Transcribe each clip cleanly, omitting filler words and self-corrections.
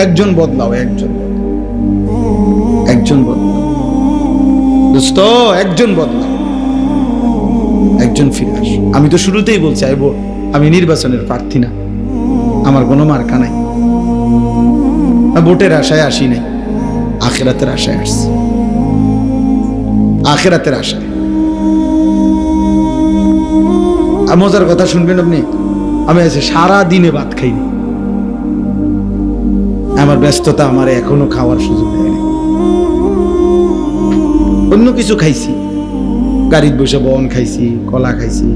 একজন বদলাও, একজন বদলাও দোস্ত, একজন বদলাও, একজন ফিরে আস। আমি তো শুরুতেই বলছি আমি নির্বাচনের প্রার্থী না, আমার কোনো মার্কা নাই, ভোটের আশায় আসি নাই, আখিরাতের আশায় আসছি, আখিরাতের আশায়। আর মজার কথা শুনবেন আপনি, আমি আজকে সারা দিনে ভাত খাইনি, আমার ব্যস্ততা আমার এখনো খাওয়ার সুযোগ দেয়নি। অন্য কিছু খাইছি, গাড়ির বসে বন খাইছি, কলা খাইছি,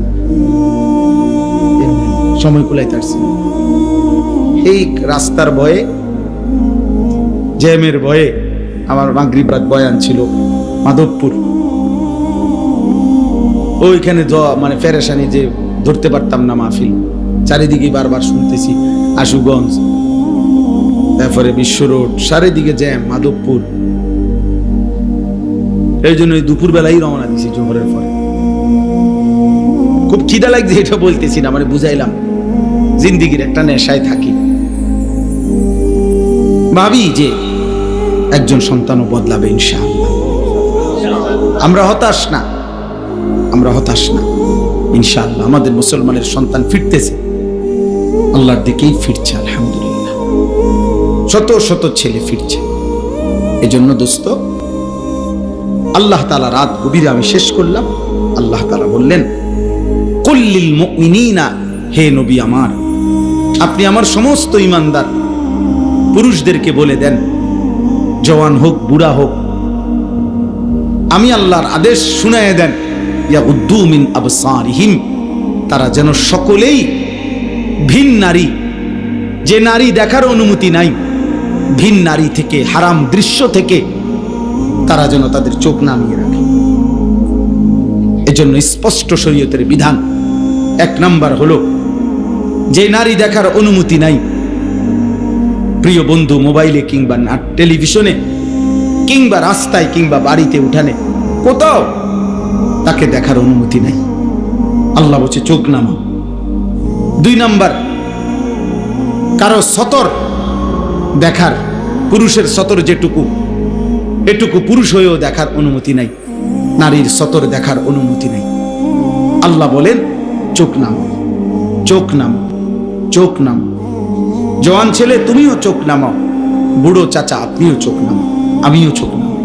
সময় কুলাইতে পারছি। এই রাস্তার ভয়ে, জ্যামের ভয়ে, আমার মাগরিব রাত বয়ান ছিল মাধবপুর, ওইখানে মানে ফেরেশানি যে ধরতে পারতাম না মাহফিল, চারিদিকে বারবার শুনতেছি আশুগঞ্জ, তারপরে বিশ্ব রোড, চারিদিকে জ্যাম, মাধবপুর। এই জন্য দুপুর বেলায় রওনা দিছি জোহরের পরে। খুব খিদা লাগছে, এটা বলতেছি না, মানে বুঝাইলাম জিন্দিগির একটা নেশায় থাকি। ভাবি যে একজন সন্তানও বদলাবে ইনশাআল্লাহ। আমরা হতাশ না, আমরা হতাশ না, ইনশাআল্লাহ আমাদের মুসলমানের সন্তান ফিরতেছে, আল্লাহর দিকেই ফিরছে, আলহামদুলিল্লাহ। শত শত ছেলে ফিরছে। এজন্য দোস্ত, আল্লাহ তাআলা রাত গভীরে আমি শেষ করলাম, আল্লাহ তাআলা বললেন কুল্লিল মুমিনিনা, হে নবী আমার, আপনি আমার সমস্ত ঈমানদার পুরুষদেরকে বলে দেন, জওয়ান হোক বুড়া হোক, আমি আল্লাহর আদেশ শুনায়ে দেন, ইয়াগুদ্দু মিন আবসারিহিম, তারা যেন সকলেই ভিন নারী, যে নারী দেখার অনুমতি নাই, ভিন নারী থেকে, হারাম দৃশ্য থেকে তারা যেন তাদের চোখ নামিয়ে রাখে। এজন্য স্পষ্ট শরীয়তের বিধান, এক নাম্বার হলো যে নারী দেখার অনুমতি নাই, প্রিয় বন্ধু, মোবাইলে কিংবা টেলিভিশনে কিংবা রাস্তায় কিংবা বাড়িতে উঠানে কোথাও তাকে দেখার অনুমতি নাই, আল্লাহ বলছে চোখ নামাও। দুই নাম্বার, কারো সতর দেখার, পুরুষের সতর যেটুকু, এটুকু পুরুষ হয়েও দেখার অনুমতি নাই, নারীর সতর দেখার অনুমতি নাই। আল্লাহ বলেন চোখ নামাও, চোখ নামাও, চোখ নামাও। জওয়ান ছেলে তুমিও চোখ নামাও, বুড়ো চাচা আপনিও চোখ নামাও, আমিও চোখ নামাও।